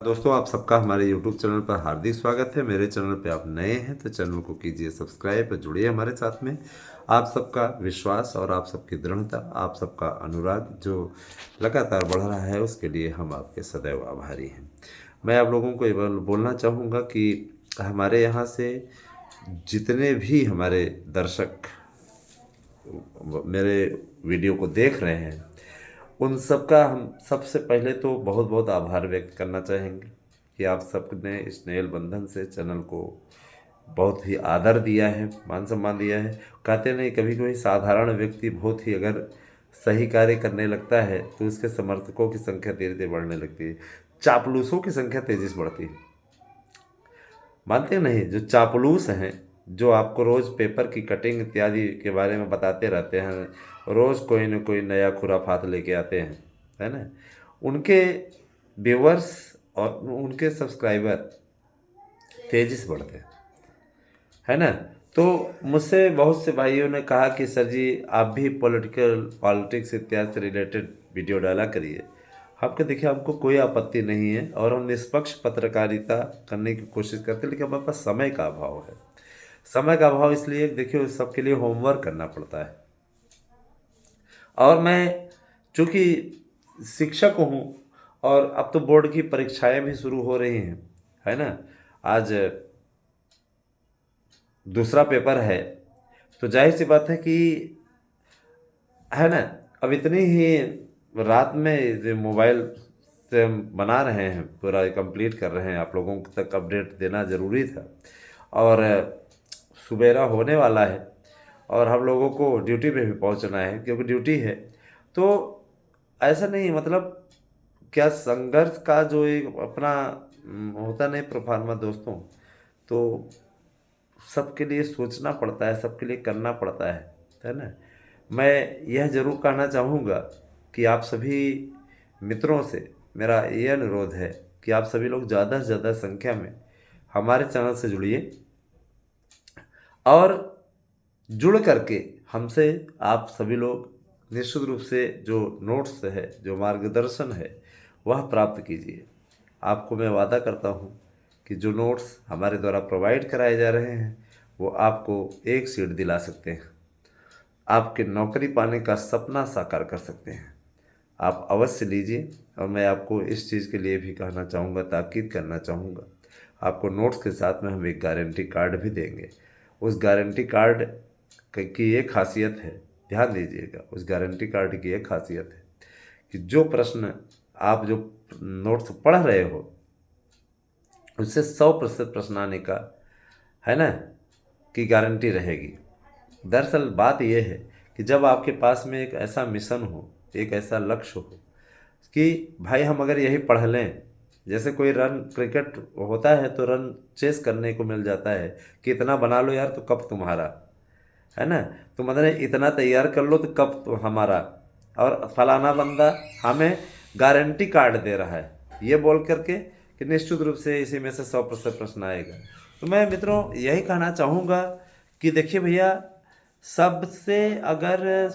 दोस्तों, आप सबका हमारे YouTube चैनल पर हार्दिक स्वागत है। मेरे चैनल पे आप नए हैं तो चैनल को कीजिए सब्सक्राइब और जुड़िए हमारे साथ में। आप सबका विश्वास और आप सबकी दृढ़ता, आप सबका अनुराग जो लगातार बढ़ रहा है, उसके लिए हम आपके सदैव आभारी हैं। मैं आप लोगों को ये बोलना चाहूँगा कि हमारे यहाँ से जितने भी हमारे दर्शक मेरे वीडियो को देख रहे हैं, उन सबका हम सबसे पहले तो बहुत बहुत आभार व्यक्त करना चाहेंगे कि आप सबने स्नेह बंधन से चैनल को बहुत ही आदर दिया है, मान सम्मान दिया है। कहते नहीं, कभी कभी साधारण व्यक्ति बहुत ही अगर सही कार्य करने लगता है तो उसके समर्थकों की संख्या धीरे धीरे बढ़ने लगती है, चापलूसों की संख्या तेजी से बढ़ती है। मानते नहीं, जो चापलूस हैं, जो आपको रोज़ पेपर की कटिंग इत्यादि के बारे में बताते रहते हैं, रोज़ कोई न कोई नया खुराफात लेके आते हैं, है ना, उनके व्यूवर्स और उनके सब्सक्राइबर तेजी से बढ़ते हैं, है ना। तो मुझसे बहुत से भाइयों ने कहा कि सर जी, आप भी पॉलिटिक्स इत्यादि से रिलेटेड वीडियो डाला करिए। आपके देखिए, हमको कोई आपत्ति नहीं है और हम निष्पक्ष पत्रकारिता करने की कोशिश करते हैं, लेकिन हमारे पास समय का अभाव है। समय का अभाव इसलिए, देखिए, उस सबके लिए होमवर्क करना पड़ता है और मैं चूँकि शिक्षक हूँ और अब तो बोर्ड की परीक्षाएं भी शुरू हो रही हैं, है ना। आज दूसरा पेपर है, तो जाहिर सी बात है कि, है ना, अब इतनी ही रात में जो मोबाइल से हम बना रहे हैं, पूरा कंप्लीट कर रहे हैं, आप लोगों तक अपडेट देना ज़रूरी था और सुबेरा होने वाला है और हम लोगों को ड्यूटी पे भी पहुंचना है क्योंकि ड्यूटी है। तो ऐसा नहीं, मतलब क्या संघर्ष का जो एक अपना होता नहीं प्रोफार्मा दोस्तों, तो सबके लिए सोचना पड़ता है, सबके लिए करना पड़ता है ना। मैं यह ज़रूर कहना चाहूँगा कि आप सभी मित्रों से मेरा ये अनुरोध है कि आप सभी लोग ज़्यादा से ज़्यादा संख्या में हमारे चैनल से जुड़िए और जुड़ करके हमसे आप सभी लोग निश्चित रूप से जो नोट्स है, जो मार्गदर्शन है, वह प्राप्त कीजिए। आपको मैं वादा करता हूँ कि जो नोट्स हमारे द्वारा प्रोवाइड कराए जा रहे हैं, वो आपको एक सीट दिला सकते हैं, आपके नौकरी पाने का सपना साकार कर सकते हैं। आप अवश्य लीजिए और मैं आपको इस चीज़ के लिए भी कहना चाहूँगा, ताकीद करना चाहूँगा, आपको नोट्स के साथ में हम एक गारंटी कार्ड भी देंगे। उस गारंटी कार्ड की ये खासियत है, ध्यान दीजिएगा, उस गारंटी कार्ड की एक खासियत है कि जो प्रश्न आप जो नोट्स पढ़ रहे हो, उससे 100% प्रश्न आने का, है ना, की गारंटी रहेगी। दरअसल बात यह है कि जब आपके पास में एक ऐसा मिशन हो, एक ऐसा लक्ष्य हो कि भाई हम अगर यही पढ़ लें, जैसे कोई रन क्रिकेट होता है तो रन चेस करने को मिल जाता है कि इतना बना लो यार तो कप तुम्हारा, है ना, तो मतलब इतना तैयार कर लो तो कप तो हमारा, और फलाना बंदा हमें गारंटी कार्ड दे रहा है ये बोल करके कि निश्चित रूप से इसी में से 100% प्रश्न आएगा। तो मैं मित्रों यही कहना चाहूँगा कि देखिए भैया, सबसे अगर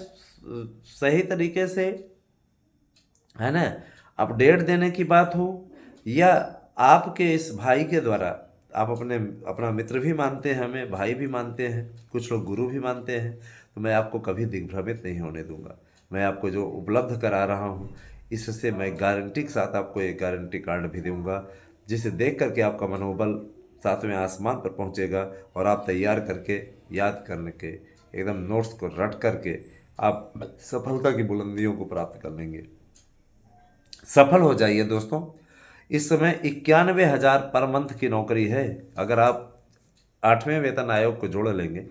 सही तरीके से, है ना, अपडेट देने की बात हो, या आपके इस भाई के द्वारा, आप अपने अपना मित्र भी मानते हैं, हमें भाई भी मानते हैं, कुछ लोग गुरु भी मानते हैं, तो मैं आपको कभी दिग्भ्रमित नहीं होने दूंगा। मैं आपको जो उपलब्ध करा रहा हूँ, इससे मैं गारंटी के साथ आपको एक गारंटी कार्ड भी दूंगा, जिसे देख करके आपका मनोबल सातवें आसमान पर पहुँचेगा और आप तैयार करके, याद करने के, एकदम नोट्स को रट करके आप सफलता की बुलंदियों को प्राप्त कर लेंगे। सफल हो जाइए दोस्तों। इस समय 91,000 पर मंथ की नौकरी है। अगर आप 8वें वेतन आयोग को जोड़ लेंगे,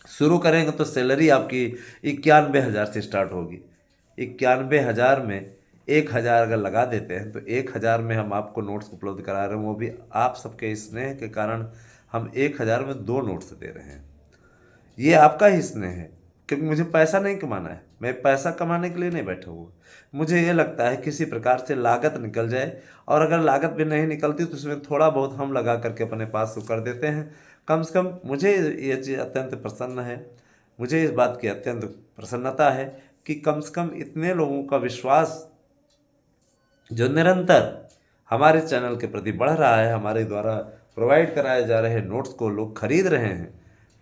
शुरू करेंगे तो सैलरी आपकी 91,000 से स्टार्ट होगी। 91,000 में 1,000 अगर लगा देते हैं तो 1,000 में हम आपको नोट्स उपलब्ध करा रहे हैं, वो भी आप सबके स्नेह के कारण। हम 1,000 में 2 नोट्स दे रहे हैं। ये आपका ही स्नेह है, क्योंकि मुझे पैसा नहीं कमाना है, मैं पैसा कमाने के लिए नहीं बैठा हुआ। मुझे ये लगता है किसी प्रकार से लागत निकल जाए, और अगर लागत भी नहीं निकलती तो उसमें थोड़ा बहुत हम लगा करके अपने पास से कर देते हैं। कम से कम मुझे ये चीज़ अत्यंत प्रसन्न है, मुझे इस बात की अत्यंत प्रसन्नता है कि कम से कम इतने लोगों का विश्वास जो निरंतर हमारे चैनल के प्रति बढ़ रहा है, हमारे द्वारा प्रोवाइड कराए जा रहे नोट्स को लोग खरीद रहे हैं,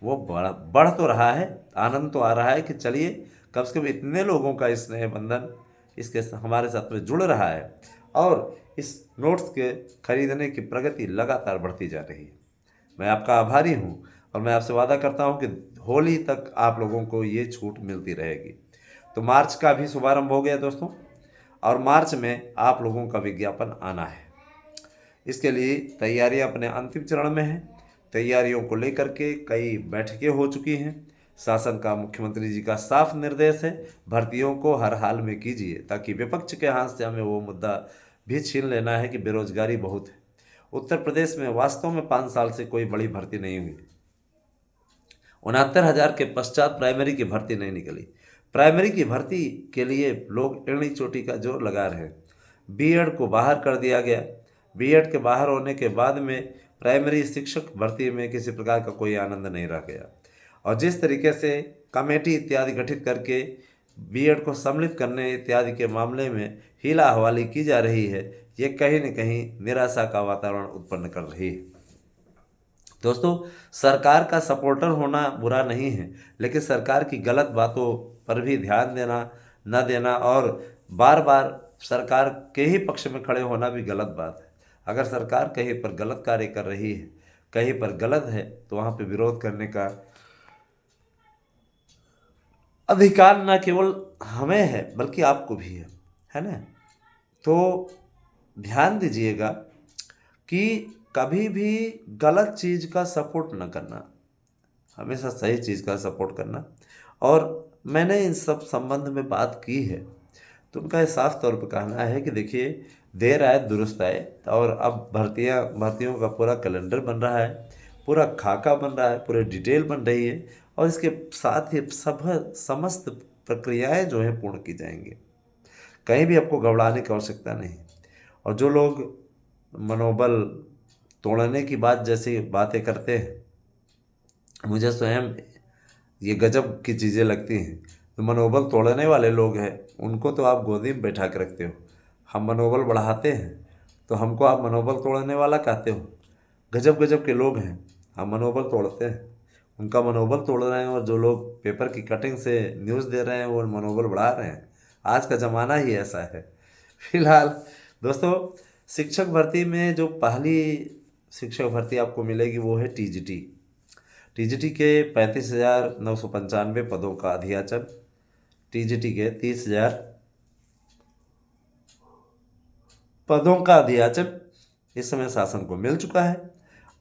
वो बढ़ तो रहा है। आनंद तो आ रहा है कि चलिए कम से कम इतने लोगों का स्नेह बंधन इसके हमारे साथ में जुड़ रहा है और इस नोट्स के खरीदने की प्रगति लगातार बढ़ती जा रही है। मैं आपका आभारी हूँ और मैं आपसे वादा करता हूँ कि होली तक आप लोगों को ये छूट मिलती रहेगी। तो मार्च का भी शुभारंभ हो गया दोस्तों, और मार्च में आप लोगों का विज्ञापन आना है। इसके लिए तैयारियां अपने अंतिम चरण में हैं। तैयारियों को लेकर के कई बैठकें हो चुकी हैं। शासन का मुख्यमंत्री जी का साफ निर्देश है, भर्तियों को हर हाल में कीजिए, ताकि विपक्ष के हाथ से हमें वो मुद्दा भी छीन लेना है कि बेरोजगारी बहुत है। उत्तर प्रदेश में वास्तव में 5 साल से कोई बड़ी भर्ती नहीं हुई। 69,000 के पश्चात प्राइमरी की भर्ती नहीं निकली। प्राइमरी की भर्ती के लिए लोग एड़ी चोटी का जोर लगा रहे हैं। बीएड को बाहर कर दिया गया। बीएड के बाहर होने के बाद में प्राइमरी शिक्षक भर्ती में किसी प्रकार का कोई आनंद नहीं रह गया, और जिस तरीके से कमेटी इत्यादि गठित करके बीएड को सम्मिलित करने इत्यादि के मामले में हीला हवाली की जा रही है, ये कहीं न कहीं निराशा का वातावरण उत्पन्न कर रही है। दोस्तों, सरकार का सपोर्टर होना बुरा नहीं है, लेकिन सरकार की गलत बातों पर भी ध्यान देना न देना और बार बार सरकार के ही पक्ष में खड़े होना भी गलत बात है। अगर सरकार कहीं पर गलत कार्य कर रही है, कहीं पर गलत है, तो वहाँ पे विरोध करने का अधिकार न केवल हमें है बल्कि आपको भी है ना। तो ध्यान दीजिएगा कि कभी भी गलत चीज़ का सपोर्ट न करना, हमेशा सही चीज़ का सपोर्ट करना। और मैंने इन सब संबंध में बात की है, तो उनका साफ तौर पर कहना है कि देखिए, देर आए दुरुस्त आए, और अब भर्तियों का पूरा कैलेंडर बन रहा है, पूरा खाका बन रहा है, पूरी डिटेल बन रही है, और इसके साथ ही समस्त प्रक्रियाएं जो हैं पूर्ण की जाएंगी। कहीं भी आपको घबराने की आवश्यकता नहीं। और जो लोग मनोबल तोड़ने की बात जैसी बातें करते हैं, मुझे स्वयं ये गजब की चीज़ें लगती हैं। तो मनोबल तोड़ने वाले लोग हैं, उनको तो आप गोदी में बैठा के रखते हो। हम मनोबल बढ़ाते हैं तो हमको आप मनोबल तोड़ने वाला कहते हो। गजब गजब के लोग हैं, हम मनोबल तोड़ते हैं, उनका मनोबल तोड़ रहे हैं, और जो लोग पेपर की कटिंग से न्यूज़ दे रहे हैं वो मनोबल बढ़ा रहे हैं। आज का ज़माना ही ऐसा है। फिलहाल दोस्तों, शिक्षक भर्ती में जो पहली शिक्षक भर्ती आपको मिलेगी वो है टीजीटी। टीजीटी के 35,995 पदों का अधियाचन, टीजीटी के 30,000 पदों का अधियाचन इस समय शासन को मिल चुका है।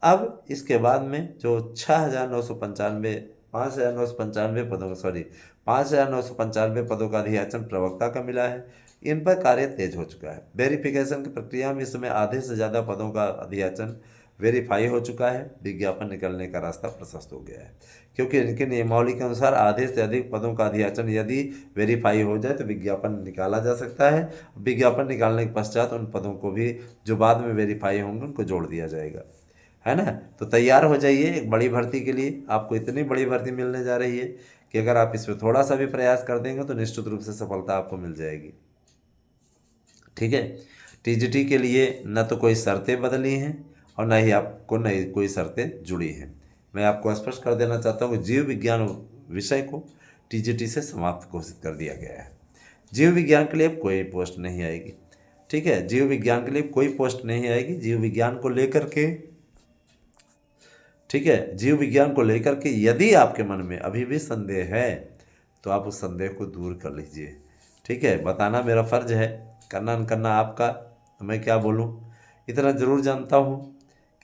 अब इसके बाद में जो 5,995 पदों का अधियाचन प्रवक्ता का मिला है, इन पर कार्य तेज हो चुका है। वेरिफिकेशन की प्रक्रिया में इस समय आधे से ज़्यादा पदों का अधियाचन वेरीफाई हो चुका है। विज्ञापन निकलने का रास्ता प्रशस्त हो गया है, क्योंकि इनके नियमावली के अनुसार आधे से अधिक पदों का अधियाचन यदि वेरीफाई हो जाए तो विज्ञापन निकाला जा सकता है। विज्ञापन निकालने के पश्चात उन पदों को भी जो बाद में वेरीफाई होंगे उनको जोड़ दिया जाएगा, है ना। तो तैयार हो जाइए एक बड़ी भर्ती के लिए। आपको इतनी बड़ी भर्ती मिलने जा रही है कि अगर आप इसमें थोड़ा सा भी प्रयास कर देंगे तो निश्चित रूप से सफलता आपको मिल जाएगी। ठीक है। टीजीटी के लिए न तो कोई शर्तें बदली हैं और न ही आपको नई कोई शर्तें जुड़ी हैं। मैं आपको स्पष्ट कर देना चाहता हूँ कि जीव विज्ञान विषय को टीजीटी से समाप्त घोषित कर दिया गया है। जीव विज्ञान के लिए अब कोई पोस्ट नहीं आएगी। ठीक है, जीव विज्ञान के लिए कोई पोस्ट नहीं आएगी। जीव विज्ञान को लेकर के, ठीक है, जीव विज्ञान को लेकर के यदि आपके मन में अभी भी संदेह है तो आप उस संदेह को दूर कर लीजिए। ठीक है, बताना मेरा फर्ज है, करना न करना आपका, तो मैं क्या बोलूँ। इतना ज़रूर जानता हूँ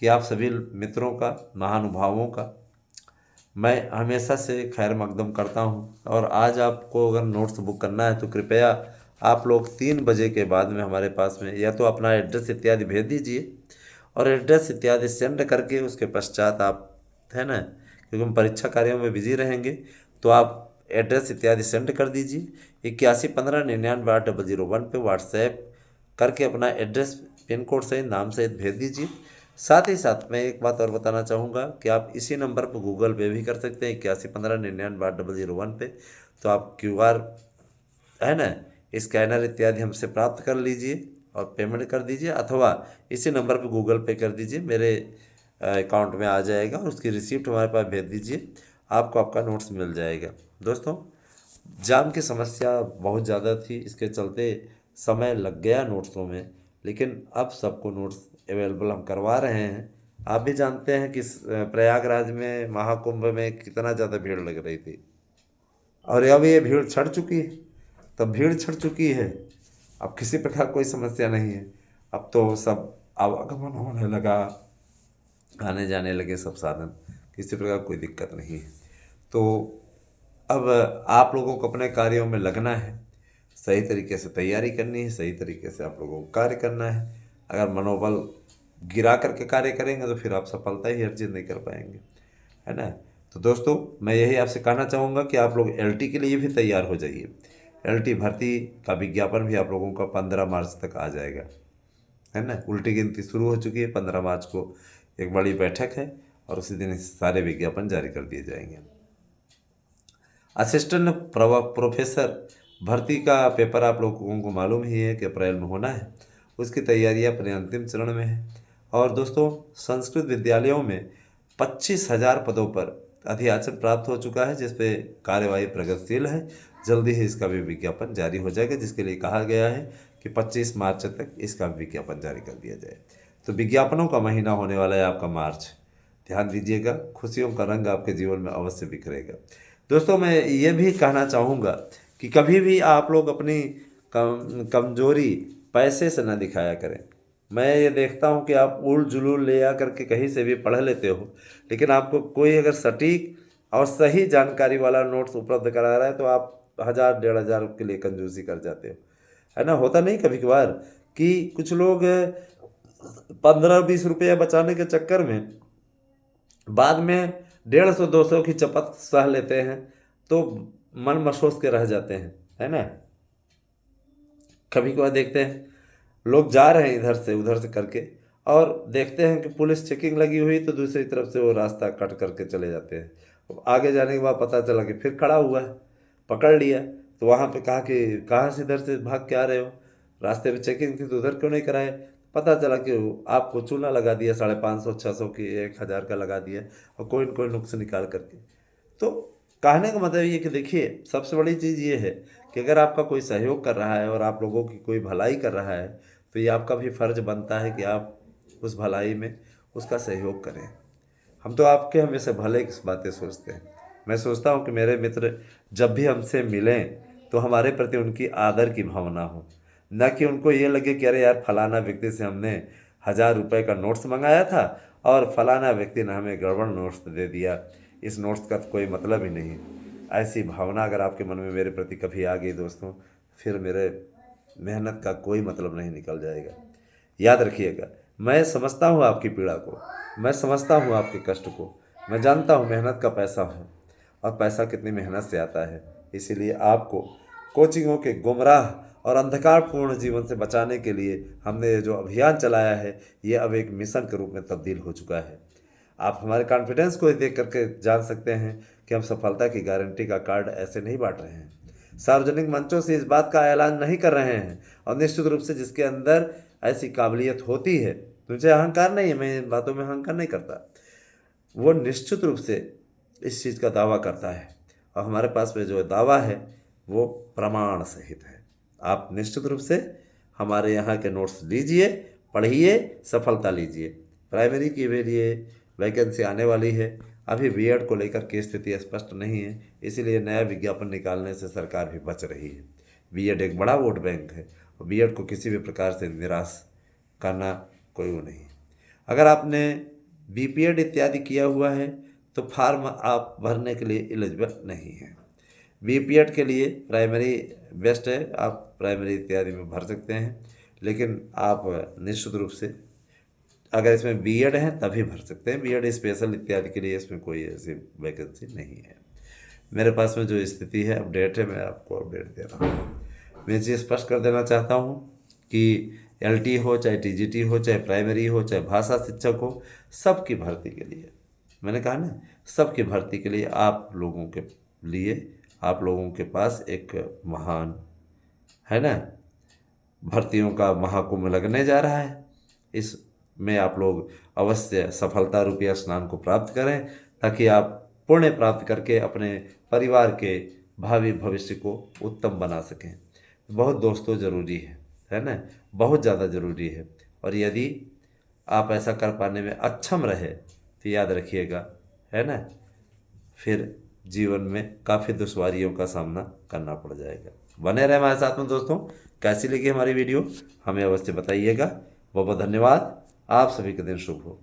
कि आप सभी मित्रों का, महानुभावों का मैं हमेशा से खैर मकदम करता हूँ। और आज आपको अगर नोट्स बुक करना है तो कृपया आप लोग 3 बजे के बाद में हमारे पास में या तो अपना एड्रेस इत्यादि भेज दीजिए, और एड्रेस इत्यादि सेंड करके उसके पश्चात आप, है ना, क्योंकि हम परीक्षा कार्यों में बिजी रहेंगे, तो आप एड्रेस इत्यादि सेंड कर दीजिए 8115998001 पे व्हाट्सएप करके अपना एड्रेस, पिन कोड सहित, नाम सहित भेज दीजिए। साथ ही साथ मैं एक बात और बताना चाहूँगा कि आप इसी नंबर पर गूगल पे भी कर सकते हैं 8115998001 पे। तो आप QR, है ना, स्कैनर इत्यादि हमसे प्राप्त कर लीजिए, और पेमेंट कर दीजिए, अथवा इसी नंबर पे गूगल पे कर दीजिए, मेरे अकाउंट में आ जाएगा और उसकी रिसिप्ट हमारे पास भेज दीजिए, आपको आपका नोट्स मिल जाएगा। दोस्तों, जाम की समस्या बहुत ज़्यादा थी, इसके चलते समय लग गया नोट्सों में, लेकिन अब सबको नोट्स अवेलेबल हम करवा रहे हैं। आप भी जानते हैं कि प्रयागराज में महाकुंभ में कितना ज़्यादा भीड़ लग रही थी, और अब ये भीड़ छट चुकी है। तब भीड़ छट चुकी है, अब किसी प्रकार कोई समस्या नहीं है। अब तो सब आवागमन होने लगा, आने जाने लगे सब साधन, किसी प्रकार कोई दिक्कत नहीं है। तो अब आप लोगों को अपने कार्यों में लगना है, सही तरीके से तैयारी करनी है, सही तरीके से आप लोगों को कार्य करना है। अगर मनोबल गिरा करके कार्य करेंगे तो फिर आप सफलता ही अर्जित नहीं कर पाएंगे, है ना। तो दोस्तों, मैं यही आपसे कहना चाहूँगा कि आप लोग एलटी के लिए भी तैयार हो जाइए। एलटी भर्ती का विज्ञापन भी आप लोगों का 15 मार्च तक आ जाएगा, है ना। उल्टी गिनती शुरू हो चुकी है, 15 मार्च को एक बड़ी बैठक है और उसी दिन सारे विज्ञापन जारी कर दिए जाएंगे। असिस्टेंट प्रोफेसर भर्ती का पेपर आप लोगों को मालूम ही है कि अप्रैल में होना है, उसकी तैयारियां अपने अंतिम चरण में है। और दोस्तों, संस्कृत विद्यालयों में 25,000 पदों पर अधियाचन प्राप्त हो चुका है, जिस पे कार्यवाही प्रगतिशील है। जल्दी ही इसका भी विज्ञापन जारी हो जाएगा, जिसके लिए कहा गया है कि 25 मार्च तक इसका विज्ञापन जारी कर दिया जाए। तो विज्ञापनों का महीना होने वाला है आपका मार्च, ध्यान दीजिएगा, खुशियों का रंग आपके जीवन में अवश्य बिखरेगा। दोस्तों, मैं ये भी कहना चाहूँगा कि कभी भी आप लोग अपनी कमजोरी पैसे से न दिखाया करें। मैं ये देखता हूँ कि आप उल जुलूल ले आ करके कहीं से भी पढ़ लेते हो, लेकिन आपको कोई अगर सटीक और सही जानकारी वाला नोट्स उपलब्ध करा रहा है तो आप 1000 1500 के लिए कंजूसी कर जाते हो, है ना। होता नहीं कभी कभार कि कुछ लोग 15-20 रुपया बचाने के चक्कर में बाद में 150-200 की चपत सह लेते हैं, तो मन मसोस के रह जाते हैं, है ना। कभी कभार देखते हैं लोग जा रहे हैं इधर से उधर से करके, और देखते हैं कि पुलिस चेकिंग लगी हुई, तो दूसरी तरफ से वो रास्ता कट करके चले जाते हैं। आगे जाने के बाद पता चला कि फिर खड़ा हुआ है, पकड़ लिया, तो वहाँ पे कहा कि कहाँ से इधर से भाग के आ रहे हो, रास्ते में चेकिंग थी तो उधर क्यों नहीं कराए। पता चला कि आपको चूना लगा दिया, 550-600 की 1000 का लगा दिया, और कोई न कोई नुक्स निकाल करके। तो कहने का मतलब ये कि देखिए, सबसे बड़ी चीज़ ये है कि अगर आपका कोई सहयोग कर रहा है और आप लोगों की कोई भलाई कर रहा है, तो ये आपका भी फर्ज बनता है कि आप उस भलाई में उसका सहयोग करें। हम तो आपके हमेशा भले की बातें सोचते हैं। मैं सोचता हूँ कि मेरे मित्र जब भी हमसे मिलें तो हमारे प्रति उनकी आदर की भावना हो, न कि उनको ये लगे कि अरे यार, फलाना व्यक्ति से हमने 1000 रुपये का नोट्स मंगाया था और फलाना व्यक्ति ने हमें गड़बड़ नोट्स दे दिया, इस नोट्स का तो कोई मतलब ही नहीं। ऐसी भावना अगर आपके मन में मेरे प्रति कभी आ गई दोस्तों, फिर मेरे मेहनत का कोई मतलब नहीं निकल जाएगा। याद रखिएगा, मैं समझता हूँ आपकी पीड़ा को, मैं समझता हूँ आपके कष्ट को, मैं जानता हूँ मेहनत का पैसा है और पैसा कितनी मेहनत से आता है। इसीलिए आपको कोचिंगों के गुमराह और अंधकारपूर्ण जीवन से बचाने के लिए हमने जो अभियान चलाया है, ये अब एक मिशन के रूप में तब्दील हो चुका है। आप हमारे कॉन्फिडेंस को देख करके जान सकते हैं कि हम सफलता की गारंटी का कार्ड ऐसे नहीं बांट रहे हैं, सार्वजनिक मंचों से इस बात का ऐलान नहीं कर रहे हैं, और निश्चित रूप से जिसके अंदर ऐसी काबिलियत होती है, मुझे अहंकार नहीं है, मैं इन बातों में अहंकार नहीं करता, वो निश्चित रूप से इस चीज़ का दावा करता है, और हमारे पास में जो दावा है वो प्रमाण सहित है। आप निश्चित रूप से हमारे यहाँ के नोट्स लीजिए, पढ़िए, सफलता लीजिए। प्राइमरी के लिए वैकेंसी आने वाली है, अभी बीएड को लेकर की स्थिति स्पष्ट नहीं है, इसीलिए नया विज्ञापन निकालने से सरकार भी बच रही है। बीएड एक बड़ा वोट बैंक है, और बीएड को किसी भी प्रकार से निराश करना कोई वो नहीं। अगर आपने बीपीएड इत्यादि किया हुआ है तो फार्म आप भरने के लिए एलिजिबल नहीं है। बीपीएड के लिए प्राइमरी बेस्ट है, आप प्राइमरी इत्यादि में भर सकते हैं, लेकिन आप निश्चित रूप से अगर इसमें बीएड है तभी भर सकते हैं। बीएड स्पेशल इत्यादि के लिए इसमें कोई ऐसी वैकेंसी नहीं है। मेरे पास में जो स्थिति है, अपडेट है, मैं आपको अपडेट दे रहा हूँ। मैं ये स्पष्ट कर देना चाहता हूँ कि एलटी हो, चाहे टीजीटी हो, चाहे प्राइमरी हो, चाहे भाषा शिक्षक हो, सबकी भर्ती के लिए, मैंने कहा ना, सबकी भर्ती के लिए आप लोगों के लिए, आप लोगों के पास एक महान, है ना, भर्तियों का महाकुंभ लगने जा रहा है। इसमें आप लोग अवश्य सफलता रूपी स्नान को प्राप्त करें, ताकि आप पुण्य प्राप्त करके अपने परिवार के भावी भविष्य को उत्तम बना सकें। बहुत दोस्तों ज़रूरी है ना, बहुत ज़्यादा ज़रूरी है। और यदि आप ऐसा कर पाने में अक्षम रहे तो याद रखिएगा, है ना, फिर जीवन में काफ़ी दुश्वारियों का सामना करना पड़ जाएगा। बने रहे हमारे साथ में दोस्तों। कैसी लगी हमारी वीडियो हमें अवश्य बताइएगा। बहुत बहुत धन्यवाद। आप सभी का दिन शुभ हो।